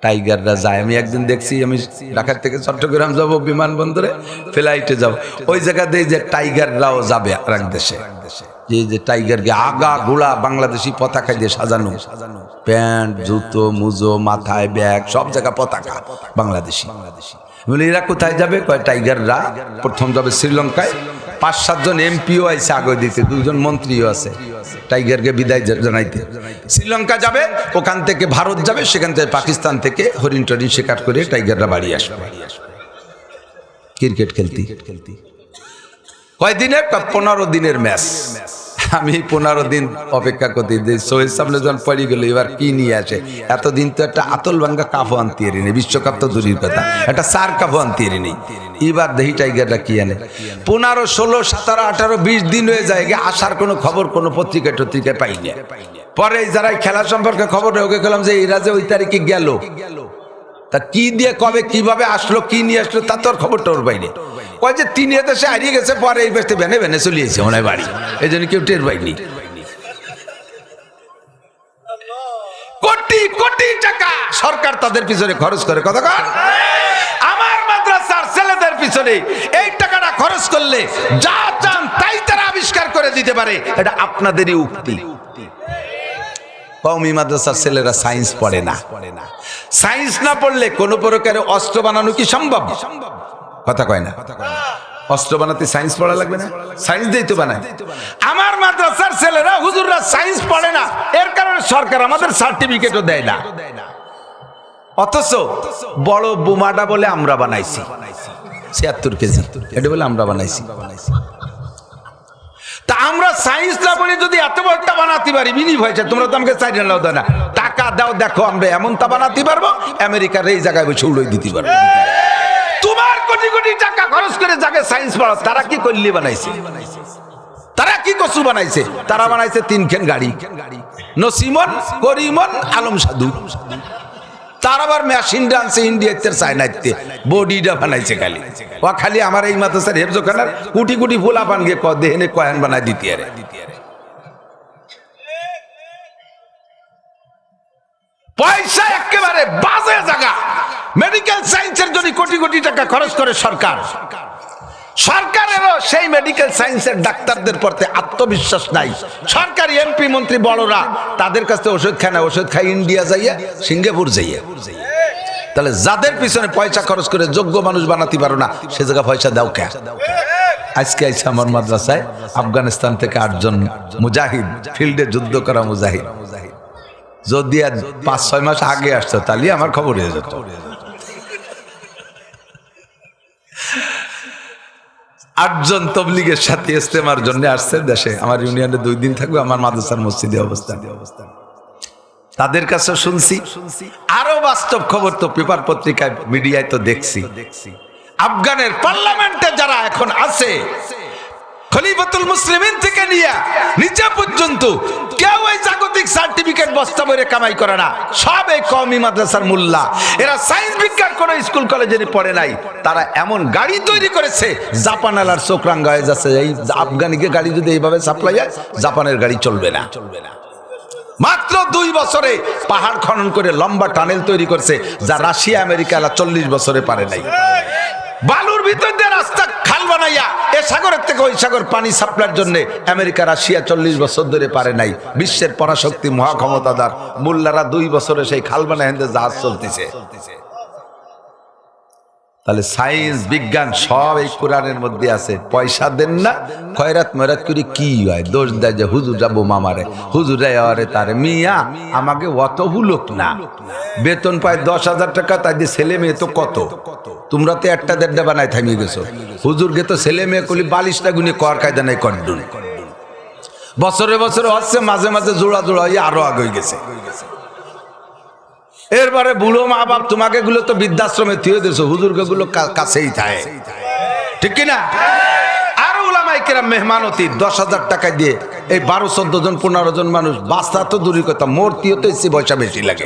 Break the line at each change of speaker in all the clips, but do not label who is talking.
টাইগাররা যায়। আমি একদিন দেখছি, আমি ঢাকা থেকে চট্টগ্রাম যাব বিমানবন্দরে, ফ্লাইটে যাব, ওই জায়গাতে যে টাইগাররাও যাবে আরেক দেশে, যে টাইগারকে আগা গোড়া বাংলাদেশি পতাকা দিয়ে সাজানো, প্যান্ট জুতো মুজো মাথায় ব্যাগ সব জায়গা পতাকা বাংলাদেশি। বলে এরা কোথায় যাবে? কয় টাইগাররা প্রথম যাবে শ্রীলঙ্কায়, 5-7 জন এমপিও আছে আগে দিতে, 2 জন মন্ত্রীও আছে টাইগারকে বিদায় জানাইতে। শ্রীলঙ্কা যাবে, ওখান থেকে ভারত যাবে, সেখান থেকে পাকিস্তান থেকে হরিণ টরিণ শিকার করে টাইগাররা বাড়ি আসবে ক্রিকেট খেলতে। কয়দিনের? 15 দিনের ম্যাচ। আমি 15 দিন অপেক্ষা করতে, সোহেল সামনে যখন পড়ে গেল এবার কি নিয়ে আসে। এতদিন তো একটা আতল ভাঙ্গা কাপও আনতে নেই, বিশ্বকাপ তো দূরের কথা, একটা 4 কাপও আনতে নেই। এবার দেখি টাইগাররা কি আনে। 15, 16, 17, 18, 20 দিন হয়ে যায়, আসার কোনো খবর কোনো পত্রিকায় টত্রিকায় পাইনি। পরে যারা খেলা সম্পর্কে খবর ওকে গেলাম যে এরা যে ওই তারিখে গেল, তা কি দিয়ে কবে কিভাবে আসলো কি নিয়ে আসলো তা তোর খবর টোর পাইনি। কয় যে 3 দেশে হারিয়ে গেছে, পরে এই বেশতে ভেনে ভেনে চলিয়েছে মনে হয় বাড়ি, এই জন্য কেউ টের পাইনি। কোটি কোটি টাকা সরকার তাদের পিছনে খরচ করে। কতক্ষণ? আমার মাদ্রাসার ছেলেদের পিছনে এই টাকাটা খরচ করলে যা চান তাই তারা আবিষ্কার করে দিতে পারে। এটা আপনাদেরই উক্তি। কওমি মাদ্রাসার ছেলেরা সায়েন্স পড়ে না। সায়েন্স না পড়লে কোন প্রকারে অস্ত্র বানানো কি সম্ভব? কথা কয় না। অস্ত্র বানাতে সায়েন্স পড়া লাগবে না? সায়েন্স দিয়েই তো বানায়। আমার মাদ্রাসার ছেলেরা হুজুররা সায়েন্স পড়ে না, এর কারণে সরকার আমাদের সার্টিফিকেটও দেয় না। অথচ বড় বোমাটা বলে আমরা বানাইছি 76 কেজি, এটা বলে আমরা বানাইছি। তা আমরা সায়েন্স না পড়ে যদি এত বড়টা বানাতে পারি, বিনিময় হয়েছে তোমরা তো আমাকে চাই না দাও না, টাকা দাও, দেখো আমরা এমনটা বানাতে পারবো, আমেরিকার এই জায়গায় বসে উড়িয়ে দিতে পারবো। তোমার কোটি কোটি টাকা খরচ করে যাকে সায়েন্স পড়াও, তারা কি করলি বানাইছে? তারা কি কসু বানাইছে? তারা বানাইছে 3 খান গাড়ি, নসিমন, করিমন, আলম সাধু। তার আবার মেশিনটা আনছে ইন্ডিয়াতে, চায়নাতে, বডিটা বানাইছে খালি। ও খালি আমার এই মাদ্রাসার হেফজখানার কোটি কোটি ফুলা পান গিয়ে দেহেনে কয়েন বানাই দিতে আরে। পয়সা একেবারে বাজে জায়গা। মেডিকেল সায়েন্সের জন্য কোটি কোটি টাকা খরচ করে সরকার। সরকারেরও সেই মেডিকেল সায়েন্সের ডাক্তারদের প্রতি আত্মবিশ্বাস নাই। সরকারি এমপি মন্ত্রী বড়রা তাদের কাছে ওষুধ খায় না, ওষুধ খায় ইন্ডিয়া যাইয়া, সিঙ্গাপুর যাইয়া। তাহলে যাদের পিছনে পয়সা খরচ করে যোগ্য মানুষ বানাতে পারো না, সে জায়গা পয়সা দাও কে? আজকে আইসা আমার মাদ্রাসায় আফগানিস্তান থেকে 8 জন মুজাহিদ, ফিল্ডে যুদ্ধ করা মুজাহিদ। যদি 5-6 মাস আগে আসতো তাহলে আমার খবর হয়ে যেত। 8 জন তবলিগের সাথে ইস্তেমার জন্য আসছে দেশে। আমার ইউনিয়নে 2 দিন থাকবে, আমার মাদ্রাসার মসজিদে অবস্থান। তাদের কাছে শুনছি, আরো বাস্তব খবর তো পেপার পত্রিকায় মিডিয়ায় তো দেখছি। আফগানের পার্লামেন্টে যারা এখন আছে, খলিফাতুল মুসলিমিন থেকে নিয়ে নিচে পর্যন্ত কেউ এই জাগতিক সার্টিফিকেট বস্তা বইরে কামাই করে না, সব এই কওমি মাদ্রাসার মোল্লা। এরা সায়েন্স বিজ্ঞান কোন স্কুল কলেজে পড়ে নাই। তারা এমন গাড়ি তৈরি করেছে জাপান আলার চোখ রাঙ্গা হয়ে যাচ্ছে। এই আফগানিকে গাড়ি যদি এইভাবে সাপ্লাই হয়, জাপানের গাড়ি চলবে না। মাত্র 2 বছরে পাহাড় খনন করে লম্বা টানেল তৈরি করছে, যা রাশিয়া আমেরিকা 40 বছরে পারে নাই। বালুর ভিতর দিয়ে রাস্তা খাল বানাইয়া এ সাগরের থেকে ওই সাগর পানি সাপ্লাইয়ের জন্য আমেরিকা রাশিয়া 40 বছর ধরে পারে নাই। বিশ্বের পরাশক্তি মহাক্ষমতাদার মোল্লারা 2 বছরে সেই খাল বানায় জাহাজ চলতেছে। তাহলে সায়েন্স বিজ্ঞান সব এই কোরআনের মধ্যে আছে। পয়সা দেন না, খয়রাত ময়রাত করে কি হয়? দোষ দেয় যে হুজুর যাবো মামারে, হুজুর আরে তারে। মিয়া আমাকে অত হুলুক না, বেতন পায় 10,000 টাকা, তাই দিয়ে ছেলে মেয়ে তো কত। তোমরা তো 1-1.5 বানায় থামিয়ে গেছো। হুজুরকে তো ছেলে মেয়ে কলি বালিশটা গুনে কর কায়দা নাই, কন্ডুন বছরে বছরে হচ্ছে, মাঝে মাঝে জোড়া জোড়া হয়ে আরো আগে হয়ে গেছে। এরপরে বুড়ো মা বাপ তোমাকে গুলো তো বৃদ্ধাশ্রমে থিয়ে দিয়েছো, হুজুরকে গুলো কাছেই থাকে, ঠিক কিনা? আরো উলামায়ে কেরাম মেহমানতি 10,000 টাকা দিয়ে এই 12-14 জন 15 জন মানুষ বাস্তা তো দূরের কথা, মূর্তিও তো এসে পয়সা বেশি লাগে।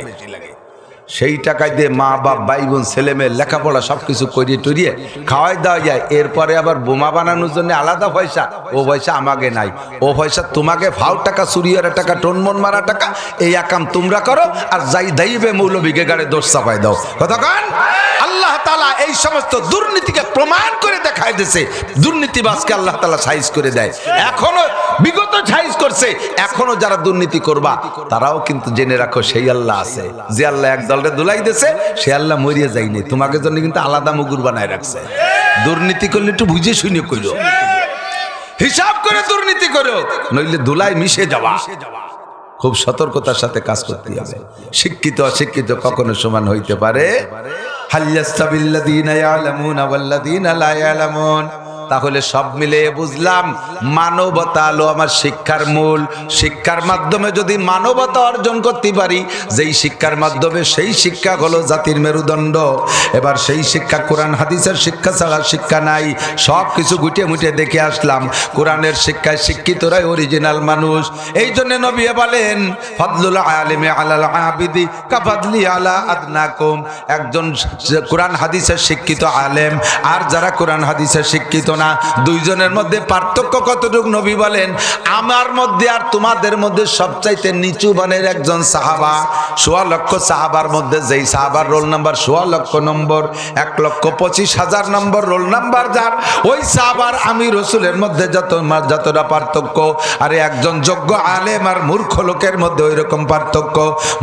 সেই টাকায় দিয়ে মা বাপ ভাই বোন ছেলে মেয়ে লেখাপড়া সবকিছু করিয়ে টরিয়ে খাওয়াই দেওয়া যায়। এরপরে আবার বোমা বানানোর জন্য আলাদা পয়সা, ও পয়সা আমাকে নাই, ও পয়সা তোমাকে ফাও টাকা, চুরিয়ার টাকা, টনমন মারা টাকা, এই আকাম তোমরা করো আর যাই দাইবে মৌলবীকে গাড়ে দোষ চাপাই দাও। কতক্ষণ আল্লাহ তাআলা এই সমস্ত দুর্নীতিকে প্রমাণ করে দেখায় দিয়েছে। দুর্নীতিবাজকে আল্লাহ তাআলা সাইজ করে দেয়, এখনো বিগত সাইজ করছে। এখনো যারা দুর্নীতি করবা তারাও কিন্তু জেনে রাখো সেই আল্লাহ আছে, যে আল্লাহ এক দলরে দুলাই দিয়েছে, সে আল্লাহ মরিয়ে যায়নি, তোমাকে জন্য কিন্তু আলাদা মুগুর বানায় রাখছে। দুর্নীতি করলে একটু বুঝে শুনে কইরো, হিসাব করে দুর্নীতি করো, নইলে ধুলাই মিশে যাওয়া। খুব সতর্কতার সাথে কাজ করতে হবে। শিক্ষিত অশিক্ষিত কখনো সমান হইতে পারে। হাল ইয়াস্তাবিল্লাযীনা ইয়ালামুনা ওয়াল্লাযীনা লা ইয়ালামুন। তাহলে সব মিলে বুঝলাম মানবতা হলো আমার শিক্ষার মূল। শিক্ষার মাধ্যমে যদি মানবতা অর্জন করতে পারি, যেই শিক্ষার মাধ্যমে, সেই শিক্ষা হলো জাতির মেরুদণ্ড। এবার সেই শিক্ষা কোরআন হাদিসের শিক্ষা ছাড়া শিক্ষা নাই। সব কিছু গুটিয়ে মুটিয়ে দেখে আসলাম, কোরআনের শিক্ষায় শিক্ষিতরাই অরিজিনাল মানুষ। এই জন্য নবী বলেন, ফাদলুল আলিমি আলাল আবিদি কাফাদলি আলা আদনাকুম। একজন কোরআন হাদিসের শিক্ষিত আলেম আর যারা কোরআন হাদিসের শিক্ষিত না, দুইজনের মধ্যে পার্থক্য কতটুকু? নবী বলেন, আমার মধ্যে আর তোমাদের মধ্যে সবচাইতে নিচু মানের একজন সাহাবা। ১৬ লক্ষ সাহাবার মধ্যে যেই সাহাবার রোল নাম্বার ১৬ লক্ষ নম্বর, ১,২৫,০০০ নম্বর রোল নাম্বার যার, ওই সাহাবার আমি রসুলের মধ্যে যতটা পার্থক্য, আরে একজন যোগ্য আলেম আর মূর্খ লোকের মধ্যে ওই রকম পার্থক্য।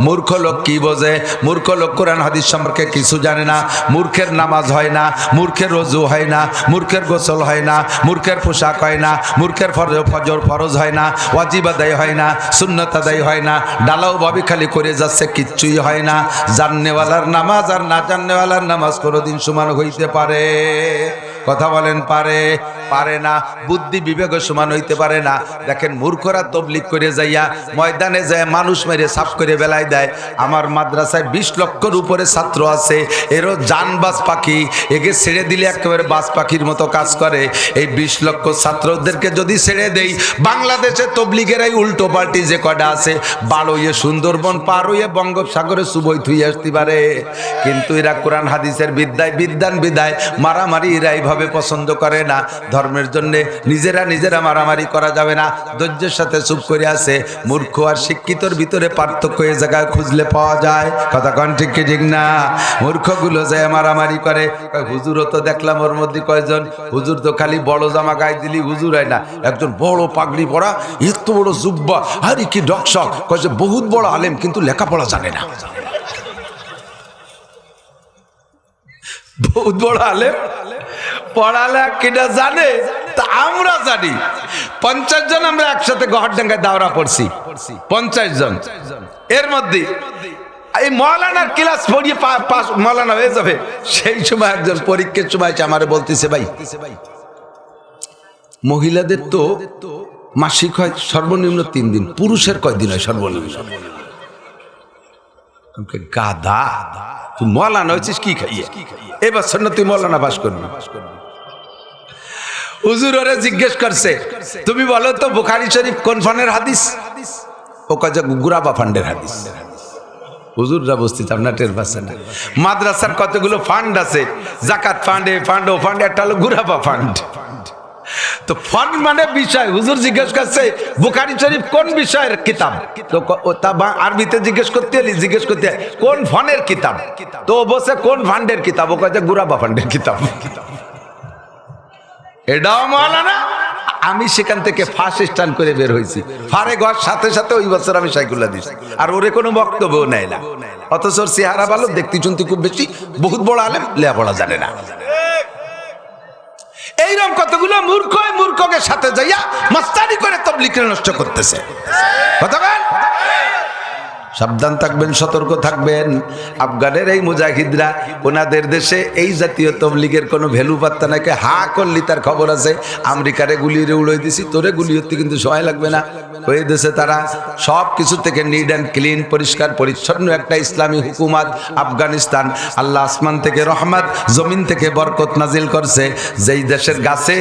মূর্খ লোক কি বোঝে? মূর্খ লোক কোরআন হাদিস সম্পর্কে কিছু জানে না। মূর্খের নামাজ হয় না, মূর্খের রজু হয় না, মূর্খের গোসল হয় না, মূর্খের পোশাক হয় না, মূর্খের ফজর ফরজ হয় না, ওয়াজিব আদায় হয় না, সুন্নত আদায় হয় না, ডালাও ভাবি খালি করে যাচ্ছে, কিচ্ছুই হয় না। জাননেওয়ালার নামাজ আর না জাননেওয়ালার নামাজ কোনোদিন সমান হইতে পারে? কথা বলেন, পারে? পারে না। বুদ্ধি বিবেক সমান হইতে পারে না। দেখেন মূর্খরা তবলিগ করে যাইয়া ময়দানে যায় মানুষ মেরে সাফ করে বেলায় দেয়। আমার মাদ্রাসায় ২০ লক্ষর উপরে ছাত্র আছে, এরও জানবাজ পাখি, একে ছেড়ে দিলে একেবারে বাজ পাখির মতো কাজ করে। এই ২০ লক্ষ ছাত্রদেরকে যদি ছেড়ে দেই, বাংলাদেশে তবলিগেরাই উল্টো পাল্টি যে কয়টা আছে, বারো হইয়ে সুন্দরবন পার হইয়ে বঙ্গোপসাগরে সুবই থুই আসতে পারে। কিন্তু এরা কোরআন হাদিসের বিদ্যান বিদায় মারামারি এরা এইভাবে পছন্দ করে না। ধর্মের জন্য নিজেরা মারামারি করা যাবে না। ধৈর্যের সাথে চুপ করে আছে। মূর্খ আর শিক্ষিতর ভিতরে পার্থক্য এই জায়গায় খুঁজলে পাওয়া যায়। কথা কন ঠিক কি ঠিক না? মূর্খগুলো যায় মারামারি করে। হুজুরও তো দেখলাম ওর মধ্যে কয়জন, হুজুর তো খালি বড় জামা গায়ে দিলি হুজুর হয় না, একজন বড় পাগড়ি পরা, এত বড় জুব্বা, আরে কি ডকশক, কয়েছে বহুত বড় আলেম কিন্তু লেখাপড়া জানে না। বহুত বড় আলেম, পড়ালেখা কিনা জানে, তা আমরা জানি। 50 জন আমরা একসাথে গহরডাঙ্গায় দাওরা পড়ছি, 50 জন। এর মধ্যে এই মৌলানার ক্লাস পড়িয়ে পাস মৌলানা হয়ে যাবে, সেই সময় একজন পরীক্ষার সময় আমারে বলতেছে, ভাই মহিলাদের তো মাসিক হয় সর্বনিম্ন 3 দিন, পুরুষের কয়দিন হয় সর্বনিম্ন? গাধা, তুই মৌলানা হয়েছিস কি খাইয়ে? এবার শোন, তুই মৌলানা পাস করবি। হুজুর ওরে জিজ্ঞেস করছে, তুমি বলো তো বুখারী শরীফ কোন ফান্ডের হাদিস? ও কাজে গুরাবা ফান্ডের হাদিস। হুজুররা বসতে আপনার টের পাচ্ছেন না। মাদ্রাসার কতগুলো ফান্ড আছে, জাকাত ফান্ড, এ ফান্ড, ও ফান্ড, একটা হলো গুরাবা ফান্ড। তো ফান্ড মানে বিষয়। হুজুর জিজ্ঞেস করছে বুখারী শরীফ কোন বিষয়ের কিতাব? তো তা আরবিতে জিজ্ঞেস করতে কোন ফান্ডের কিতাব? তো বসে কোন ফান্ডের কিতাব? ও কাজে গুরাবা ফান্ডের কিতাব। এটাও মাওলানা। আমি সেখান থেকে ফার্স্ট স্টান্ড করে বের হয়েছি। ফারে ঘর সাথে সাথে ওই বছর আমি সাইকুল্লা দিছি, আর ওরে কোনো বক্তব্য নেয় না। অথচ ওর চেহারা ভালো, দেখতে শুনতে খুব বেশি, বহুত বড় আলেম, লেখাপড়া জানে না। এইরকম কতগুলো মূর্খকে সাথে যাইয়া মাস্তানি করে তাবলীগকে নষ্ট করতেছে। সাবধান থাকবেন, সতর্ক থাকবেন। আফগানের এই মুজাহিদরা, ওনাদের দেশে এই জাতীয় তবলিগের কোনো ভ্যালু পাত্তা নাকি, হা করলি তার খবর আছে। আমেরিকারে গুলিয়ে উড়াই দিছি, তোরে গুলি হতে কিন্তু সময় লাগবে না। হয়ে দেশে তারা সব কিছু থেকে নিট অ্যান্ড ক্লিন, পরিষ্কার পরিচ্ছন্ন একটা ইসলামী হুকুমাত আফগানিস্তান। আল্লাহ আসমান থেকে রহমত, জমিন থেকে বরকত নাজিল করছে। যেই দেশের গাছে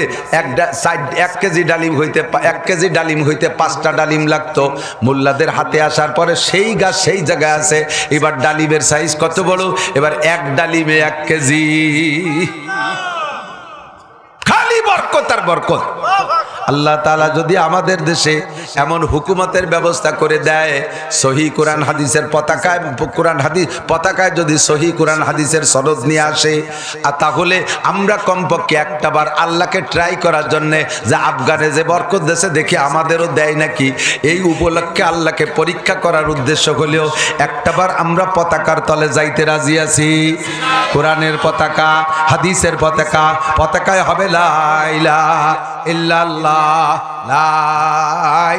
1 কেজি ডালিম হইতে 5টা ডালিম লাগতো, মোল্লাদের হাতে আসার পরে সেই গাছ সেই জায়গায় আছে। এবার ডালিমের সাইজ কত বড়, এবার এক ডালিমে 1 কেজি, খালি বরকত আর বরকত। আল্লাহ তাআলা যদি আমাদের দেশে এমন হুকুমতের ব্যবস্থা করে দেয়, সহি কোরআন হাদিসের পতাকায়, পতাকায় যদি সহি কোরআন হাদিসের সনদ নিয়ে আসে, আর তাহলে আমরা কমপক্ষে একটা বার আল্লাহকে ট্রাই করার জন্য যে আফগানে যে বরকত দেশে দেখি আমাদেরও দেয় নাকি, এই উপলক্ষে আল্লাহকে পরীক্ষা করার উদ্দেশ্য হলেও একটা বার আমরা পতাকার তলে যাইতে রাজি আছি। কোরআনের পতাকা, হাদিসের পতাকা, পতাকায় হবে লা ইলাহা ইল্লাল্লাহ, লা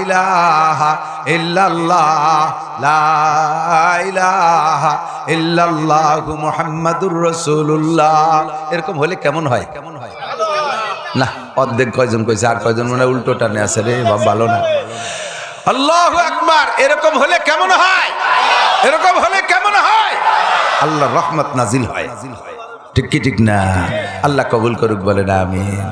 ইলাহা ইল্লাল্লাহ, লা ইলাহা ইল্লাল্লাহু মুহাম্মাদুর রাসূলুল্লাহ। এরকম হলে কেমন হয়? না, অর্ধেক কয়জন কইছে, আর কয়জন মনে হয় উল্টো টানে আছে রে, ভালো না। আল্লাহু আকবার। এরকম হলে কেমন হয়? এরকম হলে কেমন হয়? আল্লাহর রহমত নাজিল হয়। ঠিক কি ঠিক না? আল্লাহ কবুল করুক, বলেন আমিন।